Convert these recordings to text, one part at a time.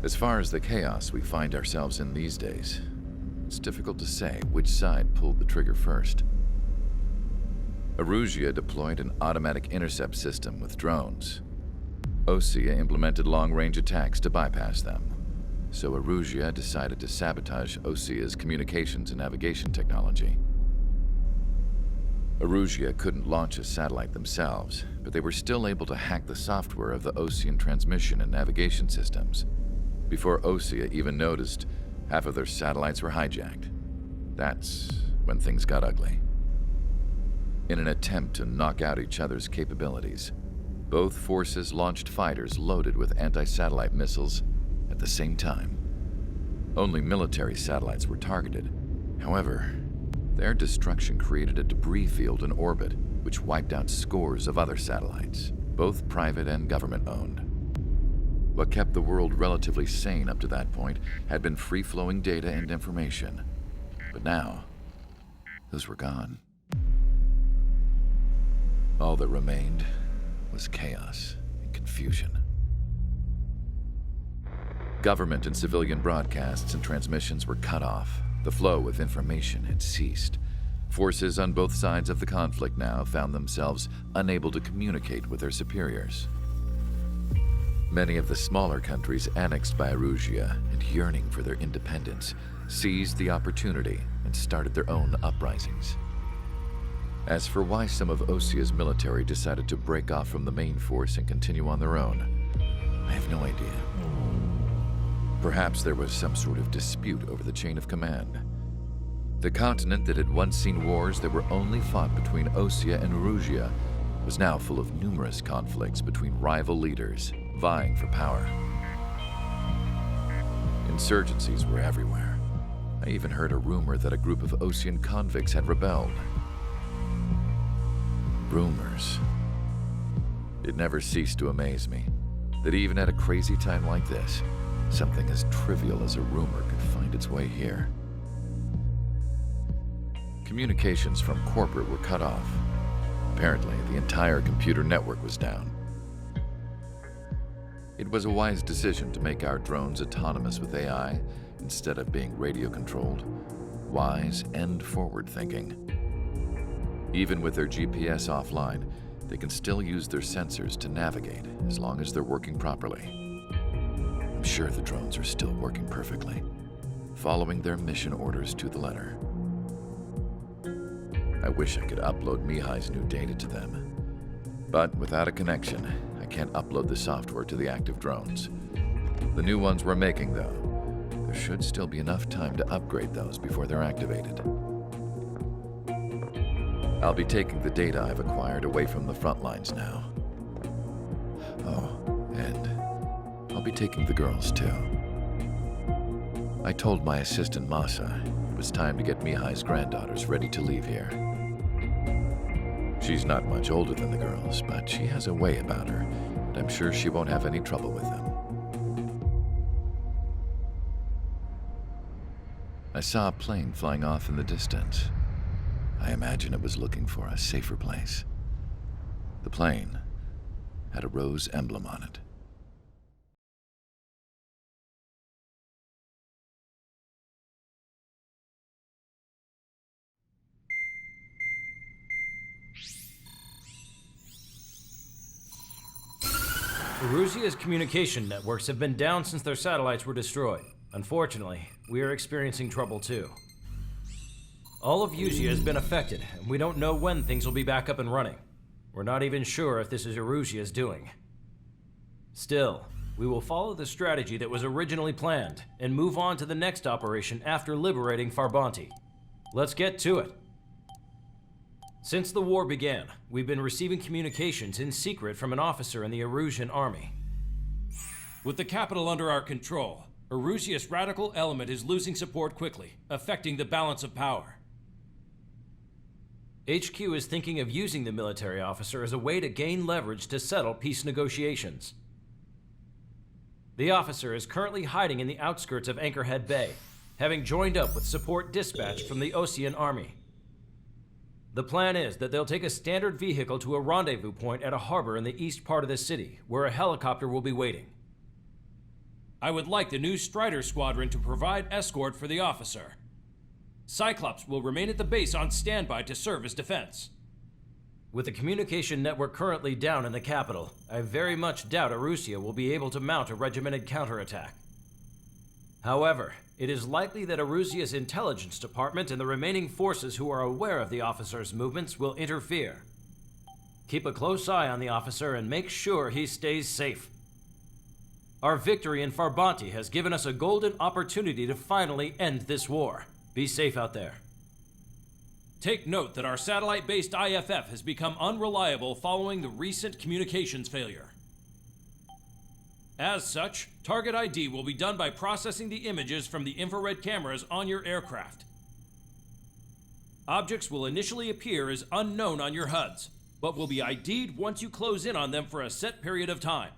As far as the chaos we find ourselves in these days, it's difficult to say which side pulled the trigger first. Erusea deployed an automatic intercept system with drones. Osea implemented long-range attacks to bypass them. So Erusea decided to sabotage Osea's communications and navigation technology. Erusea couldn't launch a satellite themselves, but they were still able to hack the software of the Osean transmission and navigation systems. Before Osea even noticed, half of their satellites were hijacked. That's when things got ugly. In an attempt to knock out each other's capabilities, both forces launched fighters loaded with anti-satellite missiles at the same time. Only military satellites were targeted. However, their destruction created a debris field in orbit, which wiped out scores of other satellites, both private and government-owned. What kept the world relatively sane up to that point had been free-flowing data and information. But now, those were gone. All that remained was chaos and confusion. Government and civilian broadcasts and transmissions were cut off. The flow of information had ceased. Forces on both sides of the conflict now found themselves unable to communicate with their superiors. Many of the smaller countries annexed by Erusea and yearning for their independence seized the opportunity and started their own uprisings. As for why some of Osea's military decided to break off from the main force and continue on their own, I have no idea. Perhaps there was some sort of dispute over the chain of command. The continent that had once seen wars that were only fought between Osea and Erusea was now full of numerous conflicts between rival leaders vying for power. Insurgencies were everywhere. I even heard a rumor that a group of Osean convicts had rebelled. Rumors. It never ceased to amaze me that even at a crazy time like this, something as trivial as a rumor could find its way here. Communications from corporate were cut off. Apparently, the entire computer network was down. It was a wise decision to make our drones autonomous with AI instead of being radio-controlled. Wise and forward-thinking. Even with their GPS offline, they can still use their sensors to navigate as long as they're working properly. I'm sure the drones are still working perfectly, following their mission orders to the letter. I wish I could upload Mihai's new data to them. But without a connection, I can't upload the software to the active drones. The new ones we're making, though, there should still be enough time to upgrade those before they're activated. I'll be taking the data I've acquired away from the front lines now. Oh, and I'll be taking the girls, too. I told my assistant Masa it was time to get Mihai's granddaughters ready to leave here. She's not much older than the girls, but she has a way about her, and I'm sure she won't have any trouble with them. I saw a plane flying off in the distance. I imagine it was looking for a safer place. The plane had a rose emblem on it. Erusea's communication networks have been down since their satellites were destroyed. Unfortunately, we are experiencing trouble too. All of Usea has been affected, and we don't know when things will be back up and running. We're not even sure if this is Erusea's doing. Still, we will follow the strategy that was originally planned, and move on to the next operation after liberating Farbanti. Let's get to it. Since the war began, we've been receiving communications in secret from an officer in the Erusean army. With the capital under our control, Erusea's radical element is losing support quickly, affecting the balance of power. HQ is thinking of using the military officer as a way to gain leverage to settle peace negotiations. The officer is currently hiding in the outskirts of Ankorhed Bay, having joined up with support dispatched from the Osean army. The plan is that they'll take a standard vehicle to a rendezvous point at a harbor in the east part of the city, where a helicopter will be waiting. I would like the new Strider Squadron to provide escort for the officer. Cyclops will remain at the base on standby to serve as defense. With the communication network currently down in the capital, I very much doubt Erusia will be able to mount a regimented counterattack. However, it is likely that Erusia's intelligence department and the remaining forces who are aware of the officer's movements will interfere. Keep a close eye on the officer and make sure he stays safe. Our victory in Farbanti has given us a golden opportunity to finally end this war. Be safe out there. Take note that our satellite-based IFF has become unreliable following the recent communications failure. As such, target ID will be done by processing the images from the infrared cameras on your aircraft. Objects will initially appear as unknown on your HUDs, but will be ID'd once you close in on them for a set period of time.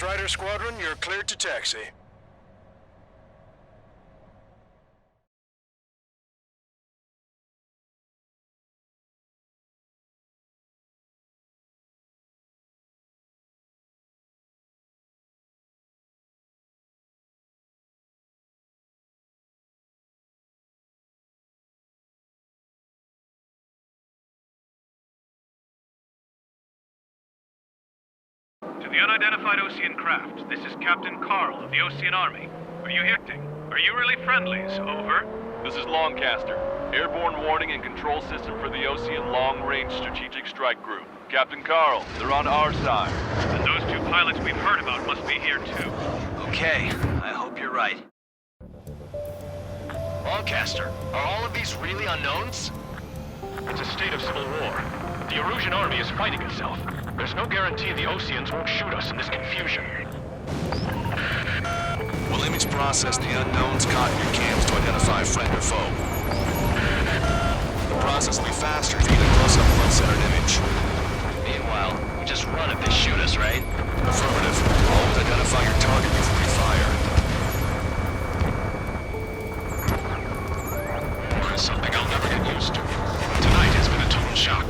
Strider Squadron, you're cleared to taxi. To the unidentified Ocean craft, this is Captain Carl of the Ocean Army. Are you hitting? Are you really friendlies? Over. This is Longcaster. Airborne warning and control system for the Ocean Long-Range Strategic Strike Group. Captain Carl, they're on our side. And those two pilots we've heard about must be here too. Okay, I hope you're right. Longcaster, are all of these really unknowns? It's a state of civil war. The Erusian army is fighting itself. There's no guarantee the Oceans won't shoot us in this confusion. Will image process the unknowns caught in your cams to identify friend or foe? The process will be faster if you get a close-up front-centered image. Meanwhile, we just run if they shoot us, right? Affirmative. Always identify your target before you fire. War is something I'll never get used to. Tonight has been a total shock.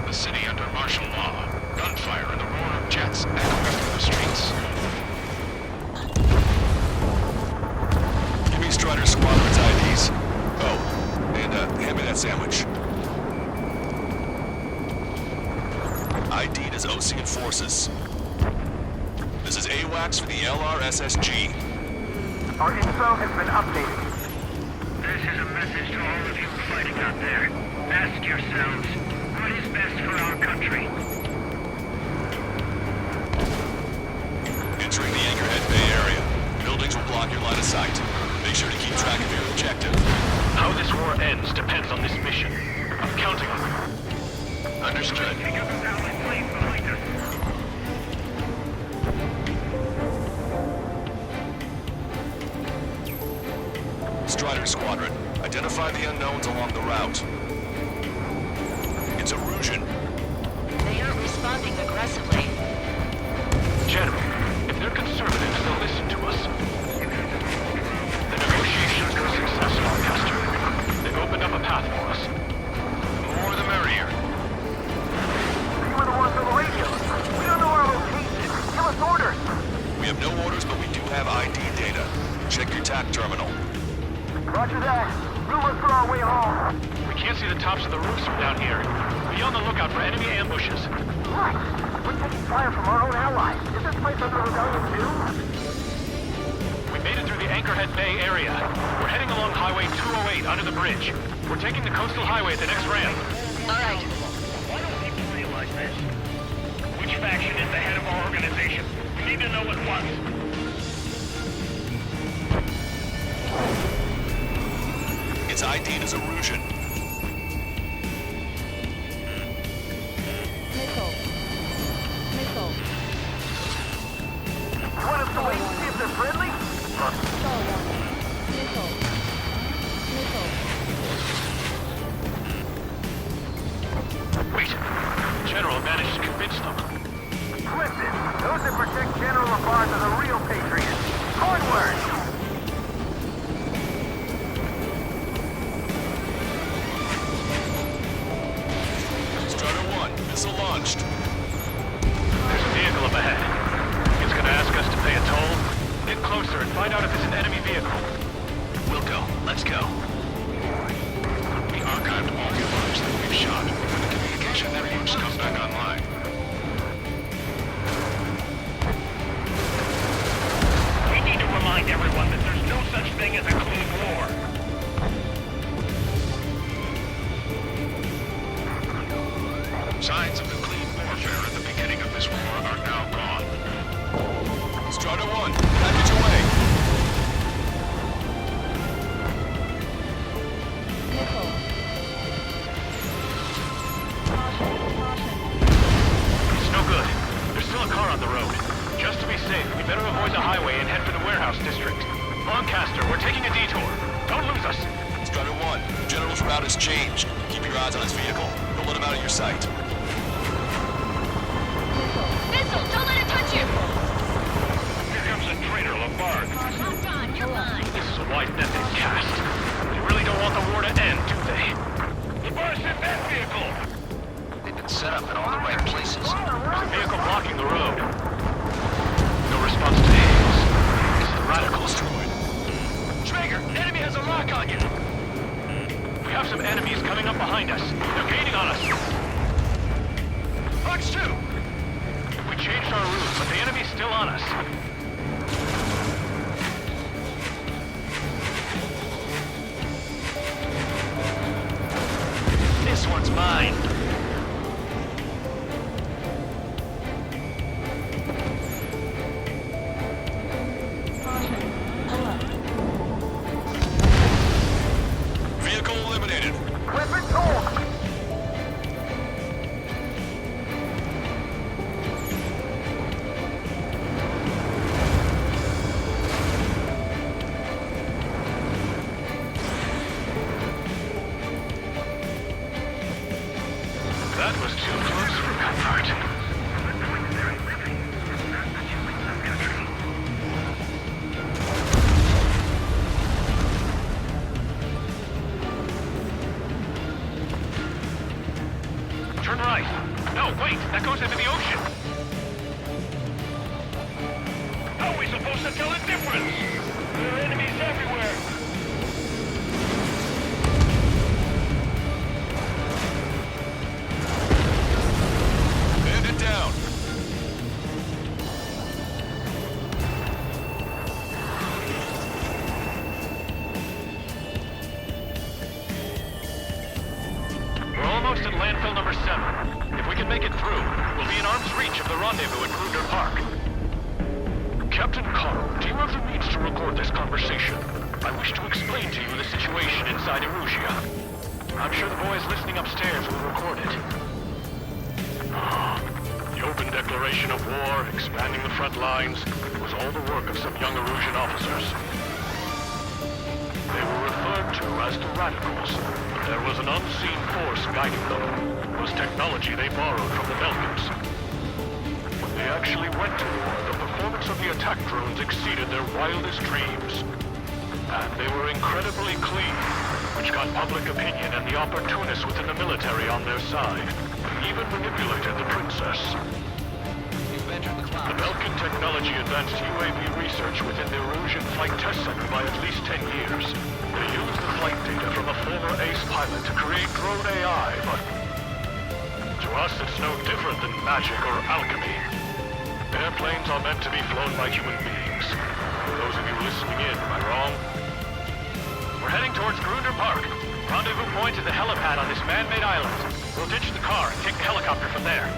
The city under martial law. Gunfire and the roar of jets echoing through the streets. Give me Strider Squadron's IDs. Oh, and hand me that sandwich. ID'd as Ocean Forces. This is AWACS for the LRSSG. Our info has been updated. This is a message to all of you fighting out there. Ask yourselves, what is best for our country? Entering the Anchorhead Bay area. Buildings will block your line of sight. Make sure to keep track of your objective. How this war ends depends on this mission. I'm counting on you. Understood. Take up a allied plane behind us. Strider Squadron, identify the unknowns along the route. It's Erusian. They aren't responding aggressively. General, if they're conservatives, they'll listen to us. The negotiations were successful, Pastor. They've opened up a path for us. The more the merrier. You were the ones on the radio. We don't know our location. Give us orders. We have no orders, but we do have ID data. Check your TAC terminal. Roger that. We'll look for our way home. We can't see the tops of the roofs from down here. Be on the lookout for enemy ambushes. Right. We're taking fire from our own allies. Is this place under rebellion too? We made it through the Anchorhead Bay area. We're heading along Highway 208 under the bridge. We're taking the coastal highway at the next ramp. All right. Why don't people realize this? Which faction is the head of our organization? We need to know at once. It's ID'd as Erusian. Missile. Missile. You want us to wait and see if they're friendly? Star warning. Missile. Missile. Wait. General managed to convince them. Listen, those that protect General Labart are the real patriots. Onward! Missile launched. There's a vehicle up ahead. It's gonna ask us to pay a toll. Get closer and find out if it's an enemy vehicle. We'll go. Let's go. We archived all the alarms that we've shot. When the communication networks come back online. We need to remind everyone that there's no such thing as a clean war. Signs of the clean warfare at the beginning of this war are now gone. Strider 1, package away. Missile. Caution. Caution. It's no good. There's still a car on the road. Just to be safe, we better avoid the highway and head for the warehouse district. Lancaster, we're taking a detour. Don't lose us. Strider 1, General's route has changed. Keep your eyes on his vehicle. Don't let him out of your sight. Missile, don't let it touch you! Here comes a traitor, Labart. Locked on, you're mine. This is a wide net they've cast. They really don't want the war to end, do they? Labart's in that vehicle! They've been set up in all the right places. There's a vehicle blocking the road. No response to hails. It's the radicals. Traeger, enemy has a lock on you! We have some enemies coming up behind us. They're gaining on us. Fox 2! We changed our route, but the enemy's still on us. This one's mine. Vehicle eliminated. Weapon torque! That was too close for comfort. Turn right. No, wait, that goes into the ocean. How are we supposed to tell the difference? There are enemies everywhere. Bandit down. We're almost at landfill number 7. If we can make it through, we'll be in arm's reach of the rendezvous at Kruger Park. Captain Carl, do you have the means to record this conversation? I wish to explain to you the situation inside Erusia. I'm sure the boys listening upstairs will record it. The open declaration of war, expanding the front lines, was all the work of some young Erusian officers. They were referred to as the Radicals, but there was an unseen force guiding them. It was technology they borrowed from the Belgians. When they actually went to war, the performance of the attack drones exceeded their wildest dreams. And they were incredibly clean, which got public opinion and the opportunists within the military on their side. Even manipulated the princess. The Belgian technology advanced UAV research within the Erusian Flight Test Center by at least 10 years. They used the flight data from a former ace pilot to create drone AI, but to us it's no different than magic or alchemy. Airplanes are meant to be flown by human beings. For those of you listening in, am I wrong? We're heading towards Gruner Park. Rendezvous point is the helipad on this man-made island. We'll ditch the car and take the helicopter from there.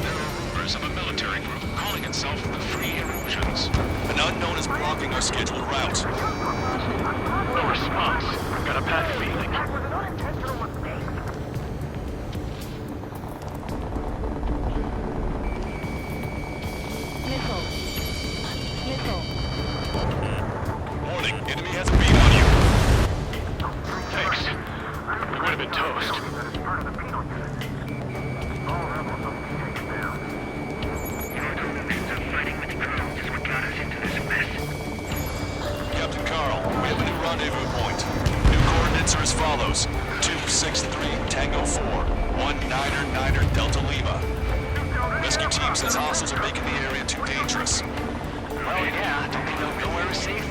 There are rumors of a military group calling itself the Free Erusians. An unknown is blocking our scheduled route. No response. I've got a bad feeling. That was an unintentional mistake. Missile. Missile. Warning, enemy has a beam on you. Thanks. We would have been toast. Part of the penal unit. All rebels will be taken down. Your delusions of fighting with drones is what got us into this mess. Captain Carl, we have a new rendezvous point. New coordinates are as follows. 263 Tango 4, 19er Delta Lima. Rescue team says hostiles are making the area too dangerous. Well, yeah, don't they know nowhere is safe?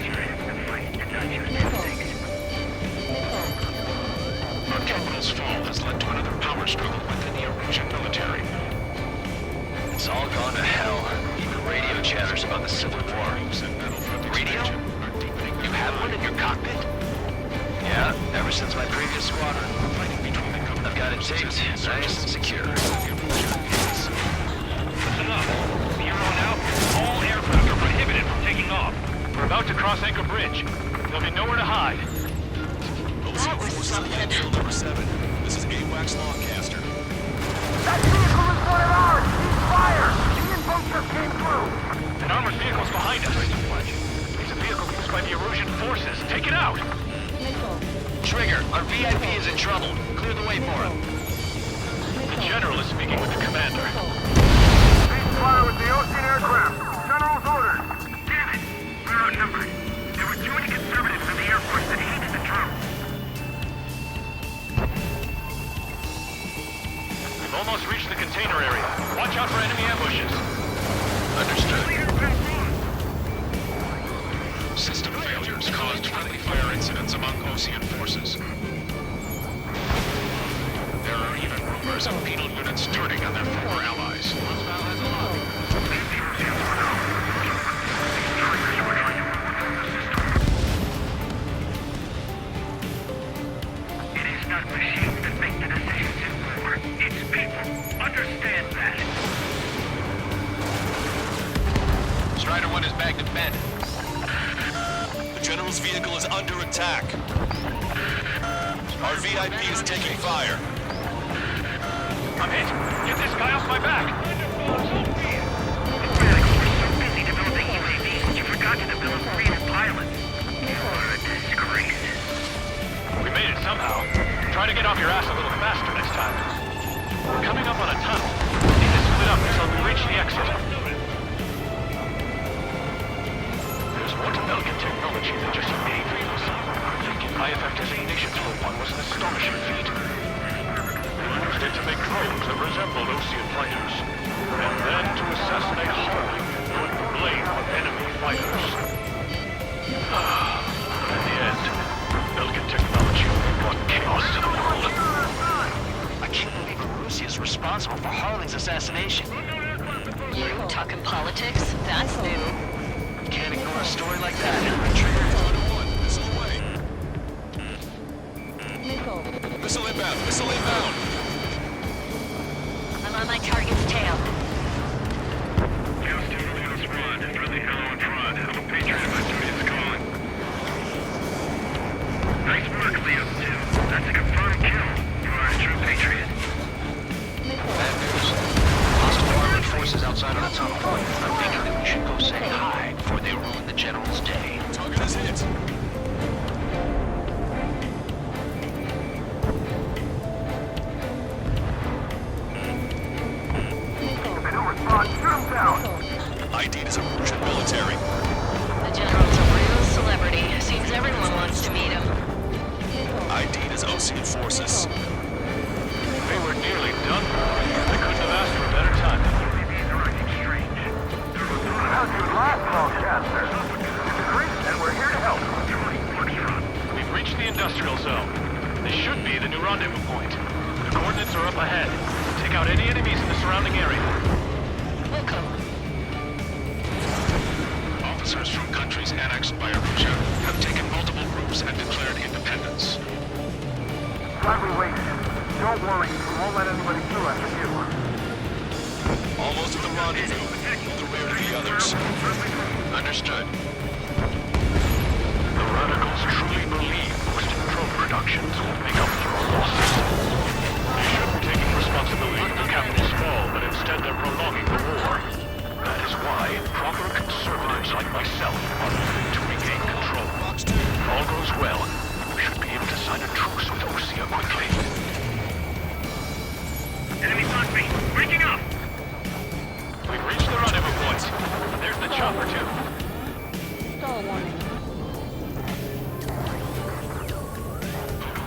Our capital's fall has led to another power struggle within the Erusian military. It's all gone to hell. Even radio chatters about the Civil War. Radio? You have one in your cockpit? Yeah, ever since my previous squadron. I've got it taped, nice and secure. Listen up. From here on out, all aircraft are prohibited from taking off. We're about to cross Anchor Bridge. There'll be nowhere to hide. That was something. Number 7. This AWACS Longcaster. That vehicle is one of ours! Cease fire! The info just came through! An armored vehicle's behind us. It's a vehicle used by the Erusian forces. Take it out! Trigger, our VIP is in trouble. Clear the way for him. The General is speaking with the commander. Cease fire with the Ocean aircraft. General's orders. Damn it! We're outnumbered. There were too many conservatives in the Air Force that hated the drone. We've almost reached the container area. Watch out for enemy ambushes. Understood. System failures caused friendly fire incidents among Ocean forces. There are even rumors of penal units turning on their former allies. It is not machines that make the decisions in war. It's people. Understand that. Strider 1 is bagged and bent. The General's vehicle is under attack. Our VIP is taking fire. I'm hit. Get this guy off my back. Radicals were so busy developing UAVs, you forgot to develop real pilots. What a disgrace. We made it somehow. Try to get off your ass a little faster next time. We're coming up on a tunnel. Need to split up until we reach the exit. There's more to Belgian technology than just UAVs. Thinking high-effect designations for one was an astonishing feat. They used it to make drones that resembled Ocean fighters, and then to assassinate Harley, who would blame on enemy fighters. In the end, Belgian technology brought chaos to the world. I can't believe Russia is responsible for Harley's assassination. You talking politics? That's new. Can't ignore a story like that. Trigger. Missile away. Missile inbound. Missile inbound. I'm on my target's tail. Houston, Leo Squad. Friendly hello and Prod. I'm a Patriot if my duty is calling. Nice work, Leo 2. That's a confirmed kill. You are a true Patriot. Bad news. Hostile armored forces outside of the tunnel. I'm thinking that we should go say hi before they ruin the General's day. Target is hit. If they don't respond, shoot them down! ID is Erusian military. The General's a real celebrity. Seems everyone wants to meet him. ID is Ocean forces. They were nearly done. I couldn't have asked for a better time. How'd you last, Longcaster? It's great, and we're here to help. We've reached the industrial zone. This should be the new rendezvous point. The coordinates are up ahead. Take out any enemies in the surrounding area. Welcome. Officers from countries annexed by Erusia have taken multiple routes and declared independence. Glad we waited. Don't worry, we won't let anybody through after you. Almost at the rendezvous. The rear of the others. Understood. The radicals truly believe boosted drone productions will make up for our losses. They shouldn't be taking responsibility for the capital's fall, but instead they're prolonging the war. That is why proper conservatives like myself are moving to regain control. If all goes well, we should be able to sign a truce with Osea quickly. Enemy on me. Breaking up. We've reached the rendezvous point. There's the chopper, too. Stall warning.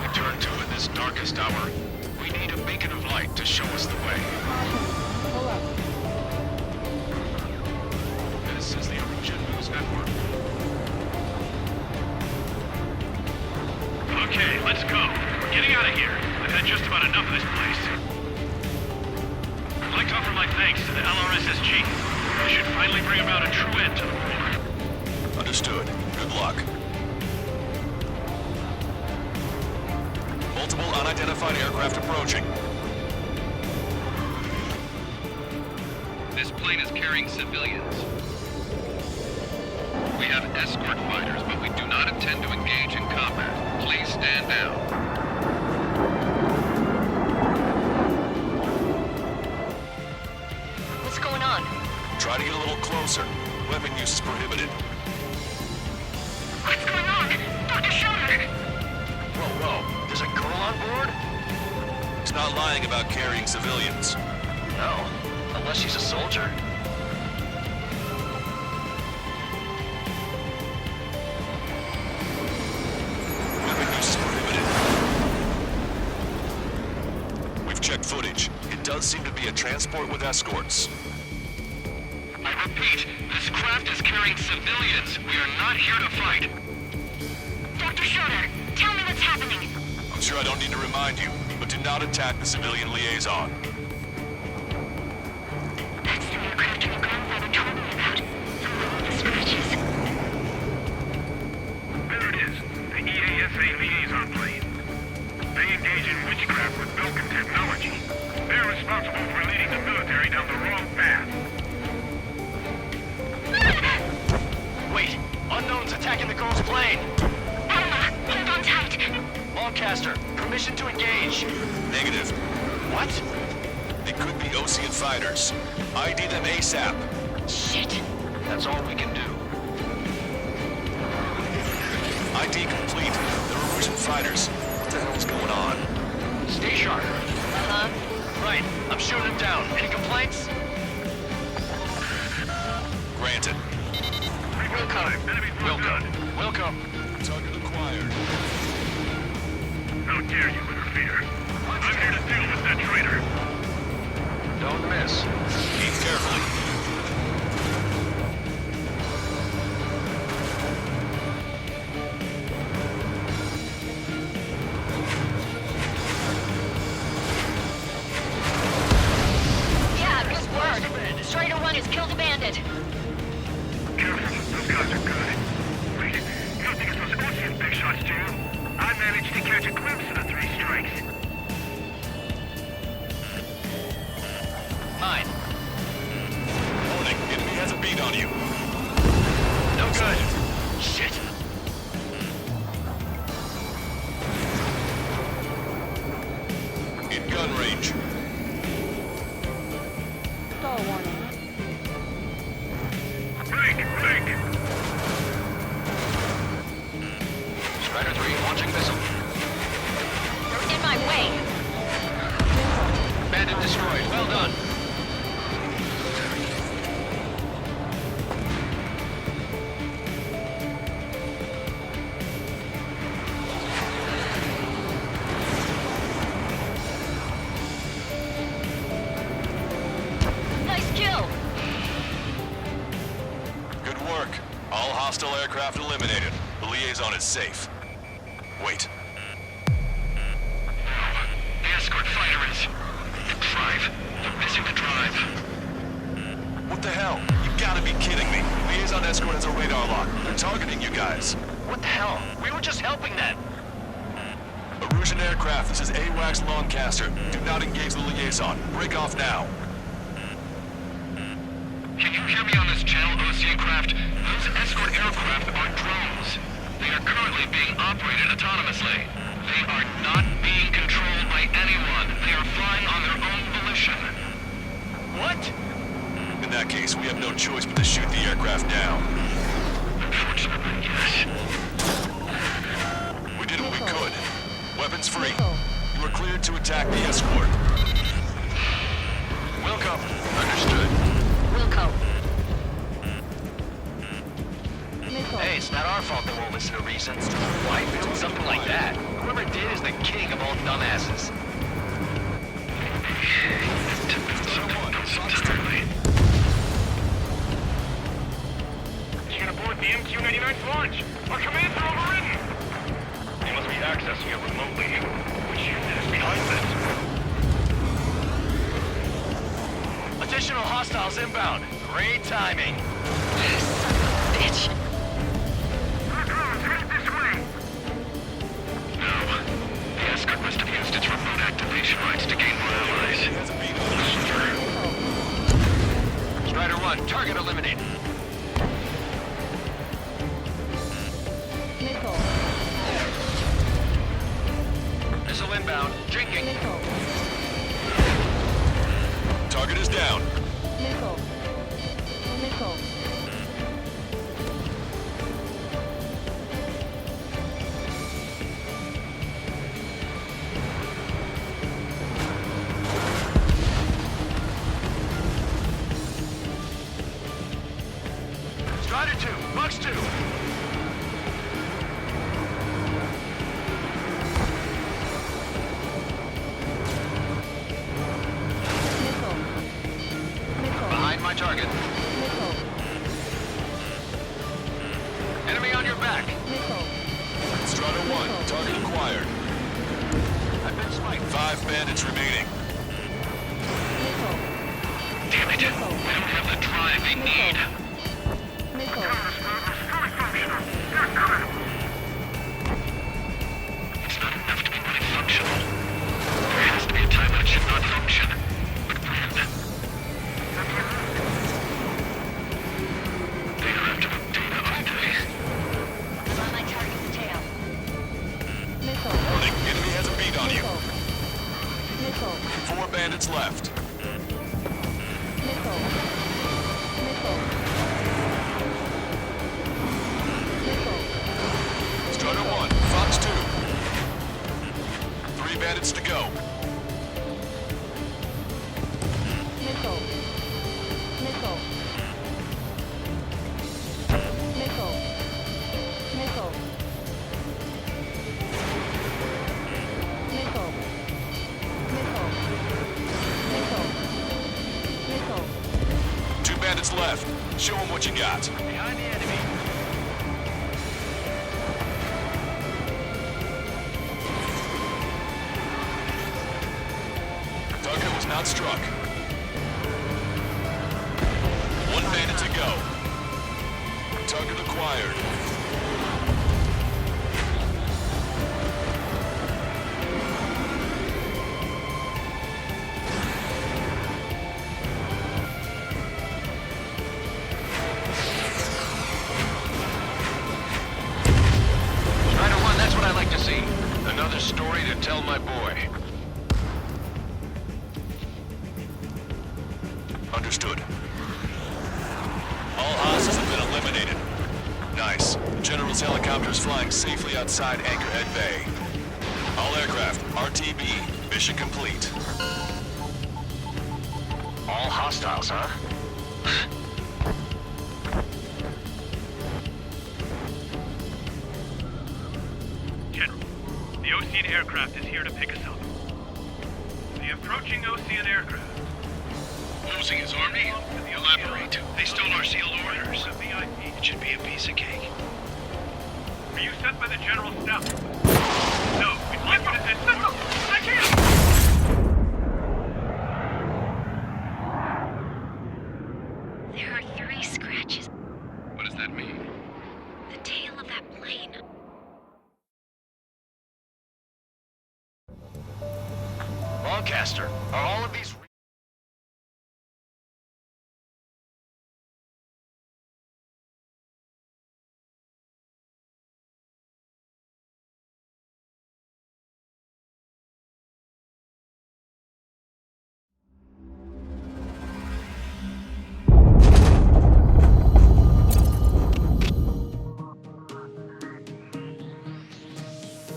We turn to in this darkest hour. We need a beacon of light to show us the way. Pull up. This is the Erusian News Network. Okay, let's go. We're getting out of here. I've had just about enough of this place. I'd like to offer my thanks to the LRSSG. This should finally bring about a true end to the war. Understood. Good luck. Multiple unidentified aircraft approaching. This plane is carrying civilians. We have escort fighters, but we do not intend to engage in combat. Please stand down. Weapon use is prohibited. What's going on? Dr. Schroeder! Whoa. There's a girl on board? He's not lying about carrying civilians. No. Unless she's a soldier. Weapon use is prohibited. We've checked footage. It does seem to be a transport with escorts. I repeat, this craft is carrying civilians. We are not here to fight. Dr. Schroeder, tell me what's happening. I'm sure I don't need to remind you, but do not attack the civilian liaison. That's the aircraft your grandfather told me about. The scratches. There it is. The EASA liaison plane. They engage in witchcraft with Belkin technology. They're responsible for leading the military down the wrong path. Wait. Unknown's attacking the girl's plane. Alma, hold on tight. Lancaster, permission to engage. Negative. What? They could be Ocean fighters. ID them ASAP. Shit. That's all we can do. ID complete. They're Erusian fighters. What the hell's going on? Stay sharp. Uh-huh. Right. I'm shooting him down. Any complaints? Granted. Welcome. Target acquired. How dare you interfere? I'm here to deal with that traitor. Don't miss. Aim carefully. Yeah, good work. Strider 1 has killed a bandit. Careful, those guys are good. Wait, you don't think it was Ocean big shots, do you? I managed to catch a glimpse of the 3 strikes. Mine. Warning, enemy has a beat on you. No good. Shit. In gun range. Break! Strider 3 launching missile. You're in my way. Bandit destroyed. Well done. Nice kill. Good work. All hostile aircraft eliminated. The liaison is safe. Wait. The escort fighter is... drive. They're missing the drive. What the hell? You gotta be kidding me. Liaison escort has a radar lock. They're targeting you guys. What the hell? We were just helping them. Erusian aircraft, this is AWACS Lancaster. Do not engage the liaison. Break off now. Can you hear me on this channel, Ocean craft? Those escort aircraft are drones. They are currently being operated autonomously. They are not being controlled by anyone. They are flying on their own volition. What? In that case, we have no choice but to shoot the aircraft down. Unfortunately, yes. We did what we could. Weapons free. You are cleared to attack the escort. Welcome. Understood. Wilco. Hey, it's not our fault they won't listen to reason. Why build something like that? Whoever did is the king of all dumbasses. You can abort the MQ-99's launch. Our commands are overridden. They must be accessing it remotely. Which unit is behind this? Additional hostiles inbound. Great timing. Son of a bitch. Head this way. No. The escort must have used its remote activation rights to gain more allies. Strider 1, target eliminated. Missile inbound. Drinking. Target is down. 5 bandits remaining. Damn it! We don't have the drive they need. It's not enough to be fully functional. There has to be a time when it should not function. But when? They have to put data, aren't they? On my target's tail. Warning, enemy has a beat on you. 4 bandits left. Strider 1, Fox 2. 3 bandits to go. Two bandits left. Show them what you got. Behind the enemy. Target was not struck. 1 bandit to go. Target acquired. Strider 1, that's what I like to see. Another story to tell my boy. Understood. All hostiles have been eliminated. Nice. The General's helicopter is flying safely outside Anchorhead Bay. All aircraft, RTB. Mission complete. All hostiles, huh? General, the Ocean aircraft is here to pick us up. The approaching Ocean aircraft. Losing his army? Elaborate. They stole our sealed orders. It should be a piece of cake. Are you sent by the General's staff? No, we'd like you to send someone. I can't! There are 3 scratches. What does that mean? The tail of that plane. Lancaster, are all of these...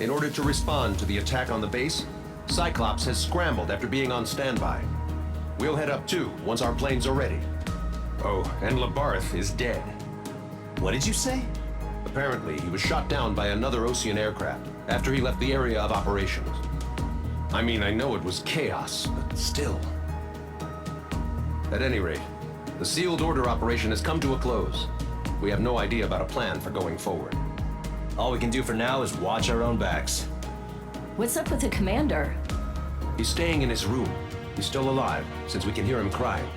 In order to respond to the attack on the base, Cyclops has scrambled after being on standby. We'll head up too, once our planes are ready. Oh, and Labarth is dead. What did you say? Apparently, he was shot down by another Ocean aircraft after he left the area of operations. I mean, I know it was chaos, but still. At any rate, the sealed order operation has come to a close. We have no idea about a plan for going forward. All we can do for now is watch our own backs. What's up with the commander? He's staying in his room. He's still alive, since we can hear him crying.